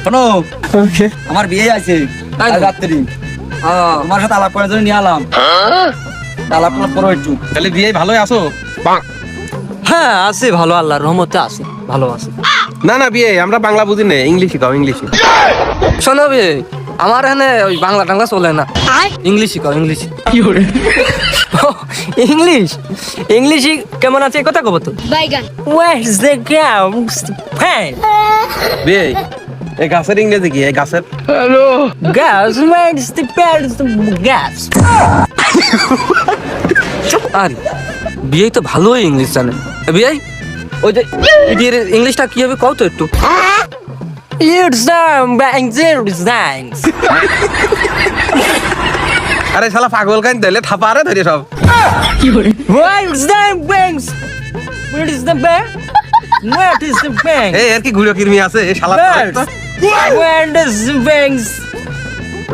শোনো আমার বিয়ে আছে তাই আজ তো? রাত্রি তোমার সাথে আলাপ করার জন্য নিয়ে আলাম আলাপ করো একটু। তাহলে বিয়ে ভালোই আছো? হ্যাঁ আছে ভালো, আল্লাহর রহমতে আছে, ভালো আছে। না না বিয়ে আমরা বাংলা বুঝি না, ইংলিশ শিখাও ইংলিশ। শোনো বে, আমার এখানে ওই বাংলা টাংলা চলে না, ইংলিশ শিখাও ইংলিশ। ইংলিশ ইংলিশ কেমন আছে এই কথা কব তো। বাইগান Where's the girl's pen? বিয়ে এই গাছের ইংরেজি কি? এই গাছের Gas, where's the pen's the gas? আর বিয়ে তো ভালোই ইংলিশ জানে। বিয়ে ওই যে ইডির ইংলিশটা কি হবে কও তো একটু। It's the banks, it's thanks. আরে শালা পাগল কান দিলে থাপা আরে ধরে সব। Where's the banks? Where is the bank? Where is the bank? এই আর কি ঘুরে কিরমি আছে এই শালা। Where is the banks?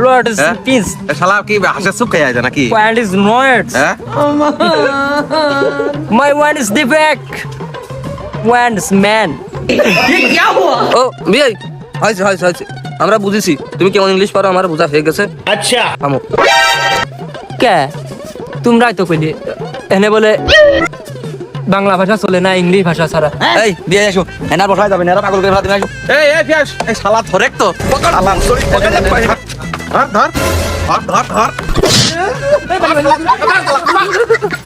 What is the peace? এই শালা কি হাসে সুখ খাই যায় নাকি? Where is not? হ্যাঁ My one is the back. One is man. ও বিয়ে হয়েছে হয়েছে হয়েছে, আমরা বুঝেছি তুমি কেমন ইংলিশ পারো, আমার বোঝা হয়ে গেছে। আচ্ছা থামো। কে তোমরাই তো কইলি এনে বলে বাংলা ভাষা চলে না, ইংলিশ ভাষা ছাড়া। এই বিয়ে এসো এনার বসায় যাবে না পাগল করে ফেলা তুমি আসো। এই পিয়াস এই শালা ধরেক তো শালা ধর ধর ধর ধর ধর